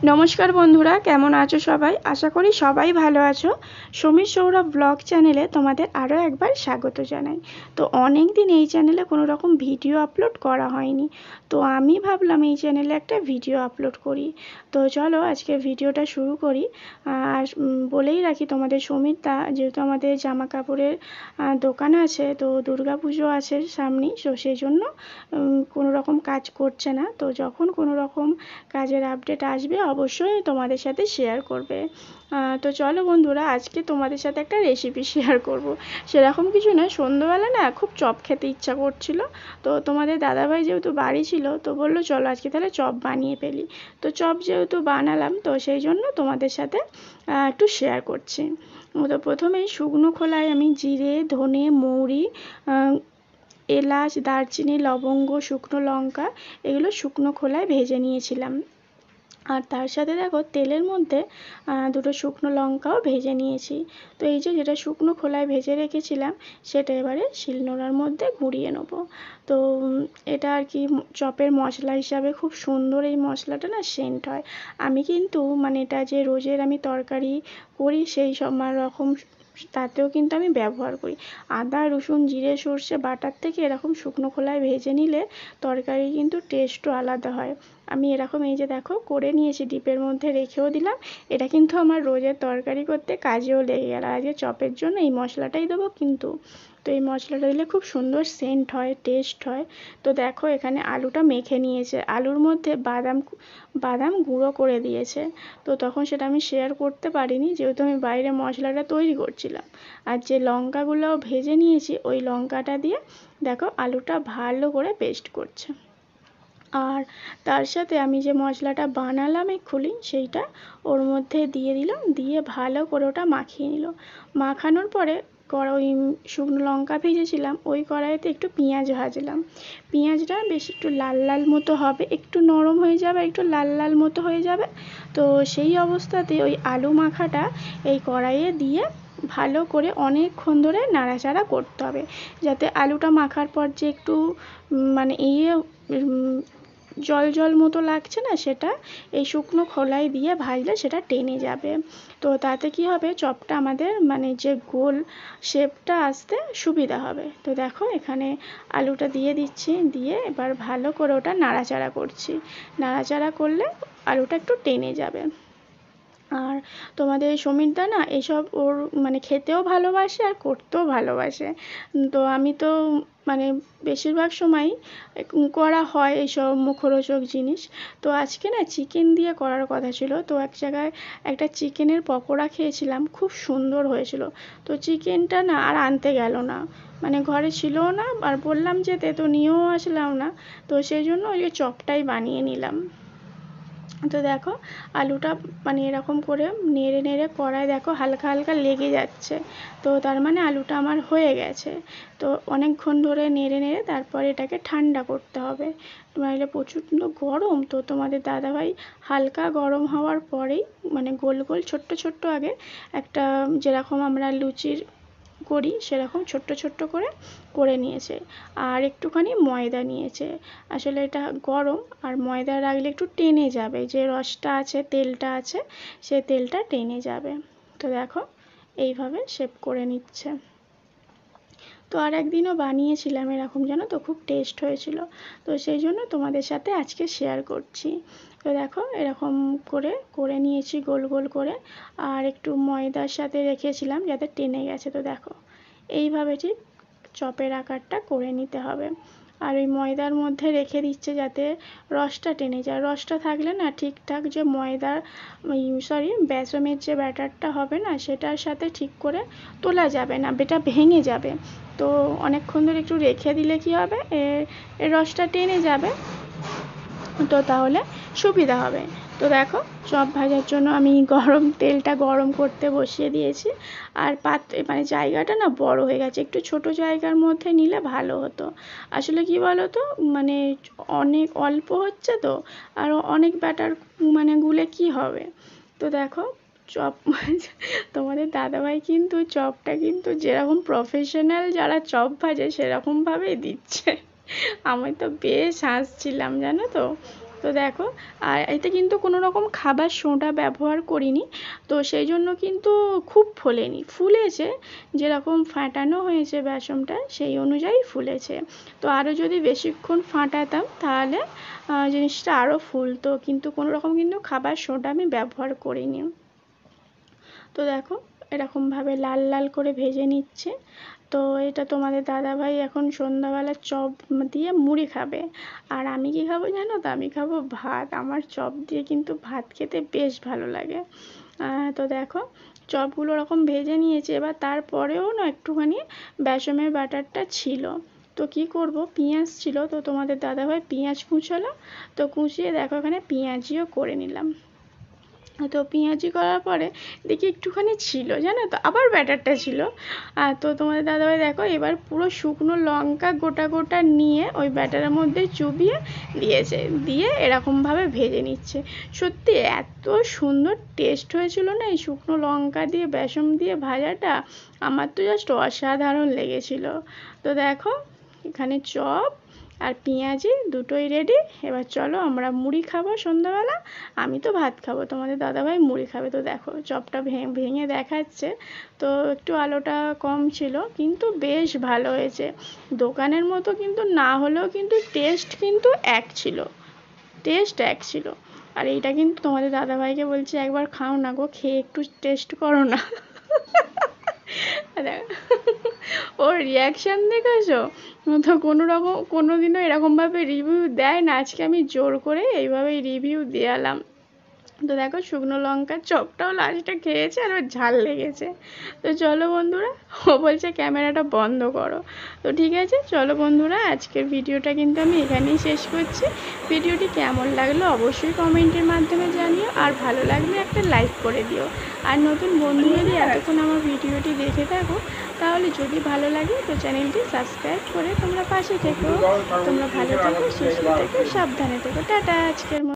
নমস্কার বন্ধুরা, কেমন আছো সবাই? আশা করি সবাই ভালো আছো। সমীর সৌরভ ব্লগ চ্যানেলে তোমাদের আরও একবার স্বাগত জানাই। তো অনেক দিন এই চ্যানেলে কোনো রকম ভিডিও আপলোড করা হয়নি, তো আমি ভাবলাম এই চ্যানেলে একটা ভিডিও আপলোড করি। তো চলো আজকে ভিডিওটা শুরু করি। আর বলেই রাখি তোমাদের, সমীর দা যেহেতু আমাদের জামা কাপড়ের দোকান আছে, তো দুর্গা পুজো আছে সামনেই, তো সেই জন্য কোনো রকম কাজ করছে না। তো যখন কোনো রকম কাজের আপডেট আসবে অবশ্যই তোমাদের সাথে শেয়ার করবে। তো চলো বন্ধুরা, আজকে তোমাদের সাথে একটা রেসিপি শেয়ার করব। সেরকম কিছু না, সন্ধ্যাবেলা না খুব চপ খেতে ইচ্ছা করছিল। তো তোমাদের দাদাভাই যেহেতু বাড়ি ছিল, তো বললো চলো আজকে তাহলে চপ বানিয়ে ফেলি। তো চপ যেহেতু বানালাম, তো সেই জন্য তোমাদের সাথে একটু শেয়ার করছি। তো প্রথমেই শুকনো খোলায় আমি জিরে, ধনে, মৌরি, এলাচ, দারচিনি, লবঙ্গ, শুকনো লঙ্কা এগুলো শুকনো খোলায় ভেজে নিয়েছিলাম। আর তার সাথে দেখো তেলের মধ্যে দুটো শুকনো লঙ্কাও ভেজে নিয়েছি। তো এই যে যেটা শুকনো খোলায় ভেজে রেখেছিলাম, সেটা এবারে শিলনোড়ার মধ্যে গুঁড়িয়ে নেবো। তো এটা আর কি চপের মশলা হিসাবে খুব সুন্দর, এই মশলাটা না সেন্ট হয়। আমি কিন্তু মানে এটা যে রোজের আমি তরকারি করি সেই সব রকম তাতেও কিন্তু আমি ব্যবহার করি। আদা, রসুন, জিরে, সর্ষে বাটার থেকে এরকম শুকনো খোলায় ভেজে নিলে তরকারি কিন্তু টেস্টও আলাদা হয়। আমি এরকম এই যে দেখো করে নিয়েছি, ডিপের মধ্যে রেখেও দিলাম। এটা কিন্তু আমার রোজের তরকারি করতে কাজেও লেগে গেল। আজকে চপের জন্য এই মশলাটাই দেবো কিন্তু। তো এই মশলাটা দিলে খুব সুন্দর সেন্ট হয়, টেস্ট হয়। তো দেখো এখানে আলুটা মেখে নিয়েছে, আলুর মধ্যে বাদাম গুঁড়ো করে দিয়েছে। তো তখন সেটা আমি শেয়ার করতে পারিনি, যেহেতু আমি বাইরে মশলাটা তৈরি করছিলাম। আর যে লঙ্কাগুলো ভেজে নিয়েছি, ওই লঙ্কাটা দিয়ে দেখো আলুটা ভালো করে পেস্ট করছে। আর তার সাথে আমি যে মশলাটা বানালাম এক্ষুনি, সেইটা ওর মধ্যে দিয়ে দিলাম, দিয়ে ভালো করে ওটা মাখিয়ে নিল। মাখানোর পরে ওই শুকনো লঙ্কা ভেজেছিলাম ওই কড়াইতে একটু পেঁয়াজ ভাজলাম। পেঁয়াজটা বেশ একটু লাল লাল মতো হবে, একটু নরম হয়ে যাবে, একটু লাল লাল মতো হয়ে যাবে। তো সেই অবস্থাতে ওই আলু মাখাটা এই কড়াইয়ে দিয়ে ভালো করে অনেকক্ষণ ধরে নাড়াচাড়া করতে হবে, যাতে আলুটা মাখার পর যে একটু মানে জল জল মতো লাগছে না, সেটা এই শুকনো খোলায় দিয়ে ভাজলে সেটা টেনে যাবে। তো তাতে কি হবে, চপটা আমাদের মানে যে গোল শেপটা আসতে সুবিধা হবে। তো দেখো এখানে আলুটা দিয়ে দিচ্ছি, দিয়ে এবার ভালো করে ওটা নাড়াচাড়া করছি। নাড়াচাড়া করলে আলুটা একটু টেনে যাবে। আর তোমাদের সমীরদা না এইসব ওর মানে খেতেও ভালোবাসে আর করতেও ভালোবাসে। তো আমি তো মানে বেশিরভাগ সময়ই করা হয় এইসব মুখরোচক জিনিস। তো আজকে না চিকেন দিয়ে করার কথা ছিল, তো এক জায়গায় একটা চিকেনের পকোড়া খেয়েছিলাম, খুব সুন্দর হয়েছিল। তো চিকেনটা না আর আনতে গেল না, মানে ঘরে ছিলও না, আর বললাম যেতে তো নিয়েও আসলাম না। তো সেই জন্য ওই চপটাই বানিয়ে নিলাম। তো দেখো আলুটা মানে এরকম করে নেড়ে নেড়ে কড়ায় দেখো হালকা হালকা লেগে যাচ্ছে, তো তার মানে আলুটা আমার হয়ে গেছে। তো অনেকক্ষণ ধরে নেড়ে নেড়ে তারপরে এটাকে ঠান্ডা করতে হবে, নইলে প্রচণ্ড গরম। তো তোমাদের দাদাভাই হালকা গরম হওয়ার পরেই মানে গোল গোল ছোট্ট ছোট্ট আগে একটা যেরকম আমরা লুচির করি সেরকম ছোট্ট ছোট্ট করে করে নিয়েছে। আর একটুখানি ময়দা নিয়েছে, আসলে এটা গরম আর ময়দা রাখলে একটু টেনে যাবে, যে রসটা আছে তেলটা আছে সে তেলটা টেনে যাবে। তো দেখো এইভাবে শেপ করে নিচ্ছে। তো আর একদিনও বানিয়েছিলাম এরকম, জানো তো খুব টেস্ট হয়েছিল। তো সেই জন্য তোমাদের সাথে আজকে শেয়ার করছি। তো দেখো এরকম করে করে নিয়েছি গোল গোল করে, আর একটু ময়দার সাথে রেখেছিলাম যাতে টেনে গেছে। তো দেখো এইভাবে ঠিক চপের আকারটা করে নিতে হবে। আর ওই ময়দার মধ্যে রেখে দিচ্ছে যাতে রসটা টেনে যায়, রসটা থাকলে না ঠিকঠাক যে ময়দার বেসনের যে ব্যাটারটা হবে না, সেটার সাথে ঠিক করে তোলা যাবে না, এটা ভেঙে যাবে। তো অনেকক্ষণ ধরে একটু রেখে দিলে কি হবে, এর রসটা টেনে যাবে, তো তাহলে সুবিধা হবে। তো দেখো চপ ভাজার জন্য আমি তেলটা গরম করতে বসিয়ে দিয়েছি। আর মানে জায়গাটা না বড় হয়ে গেছে, একটু ছোট জায়গার মধ্যে নিলে ভালো হতো। আসলে কি বলো তো, মানে অনেক অল্প হচ্ছে তো, আর অনেক ব্যাটার মানে গুলে কি হবে। তো দেখো চপ তোমাদের দাদাভাই কিন্তু চপটা কিন্তু যেরকম প্রফেশনাল যারা চপ ভাজে সেরকমভাবেই দিচ্ছে। আমি তো বেশ হাসছিলাম জানো তো। তো দেখো, আর এতে কিন্তু কোনো রকম খাবার সোডা ব্যবহার করিনি, তো সেই জন্য কিন্তু খুব ফোলেনি, ফুলেছে যেরকম ফাটানো হয়েছে বেসনটা সেই অনুযায়ী ফুলেছে। তো আরও যদি বেশিক্ষণ ফাটাতাম তাহলে জিনিসটা আরও ফুলতো, কিন্তু কোনো রকম কিন্তু খাবার সোডা আমি ব্যবহার করিনি। তো দেখো এরকমভাবে লাল লাল করে ভেজে নিচ্ছে। তো এটা তোমাদের দাদাভাই এখন সন্ধ্যাবেলা চপ দিয়ে মুড়ি খাবে, আর আমি কি খাবো জানো তো, আমি খাবো ভাত। আমার চপ দিয়ে কিন্তু ভাত খেতে বেশ ভালো লাগে। তো দেখো চপগুলো ওরকম ভেজে নিয়েছে, এবার তারপরেও না একটুখানি বেসনের বাটারটা ছিল, তো কি করব, পেঁয়াজ ছিল, তো তোমাদের দাদাভাই পেঁয়াজ কুচোলো, তো কুচিয়ে দেখো এখানে পেঁয়াজিও করে নিলাম। তো পেঁয়াজি করার পরে দেখি একটুখানি ছিল জানো তো, আবার ব্যাটারটা ছিল। তো তোমাদের দাদাভাই দেখো এবার পুরো শুকনো লঙ্কা গোটা গোটা নিয়ে ওই ব্যাটারের মধ্যে চুবিয়ে দিয়েছে, দিয়ে এরকমভাবে ভেজে নিচ্ছে। সত্যি এত সুন্দর টেস্ট হয়েছিল না এই শুকনো লঙ্কা দিয়ে বেসন দিয়ে ভাজাটা, আমার তো জাস্ট অসাধারণ লেগেছিল। তো দেখো এখানে চপ আর পেঁয়াজি দুটোই রেডি। এবার চলো আমরা মুড়ি খাবো সন্ধ্যাবেলা, আমি তো ভাত খাবো, তোমাদের দাদাভাই মুড়ি খাবে। তো দেখো চপটা ভেঙে দেখাচ্ছে, তো একটু আলোটা কম ছিল কিন্তু বেশ ভালো হয়েছে, দোকানের মতো কিন্তু না হলেও কিন্তু টেস্ট কিন্তু এক ছিল, টেস্ট এক ছিল। আর এইটা কিন্তু তোমাদের দাদাভাইকে বলছি একবার খাও না গো, খেয়ে একটু টেস্ট করো না। ওর রিয়াকশান দেখেছো তো, কোনোদিনও এরকমভাবে রিভিউ দেয় না, আজকে আমি জোর করে এইভাবেই রিভিউ দেওয়ালাম। তো দেখো শুকনো লঙ্কার চপটাও লাস্টে খেয়েছে আর ওর ঝাল লেগেছে। তো চলো বন্ধুরা, ও বলছে ক্যামেরাটা বন্ধ করো। তো ঠিক আছে চলো বন্ধুরা, আজকের ভিডিওটা কিন্তু আমি এখানেই শেষ করছি। ভিডিওটি কেমন লাগলো অবশ্যই কমেন্টের মাধ্যমে জানিও, আর ভালো লাগলে একটা লাইক করে দিও। আর নতুন বন্ধু যদি এতক্ষণ আমার ভিডিওটি দেখে থাকো তাহলে যদি ভালো লাগে তো চ্যানেলটি সাবস্ক্রাইব করে তোমরা পাশে থেকো। তোমরা ভালো থেকো, সুস্থ থেকো, সাবধানে থেকো, টাটা আজকের মতো।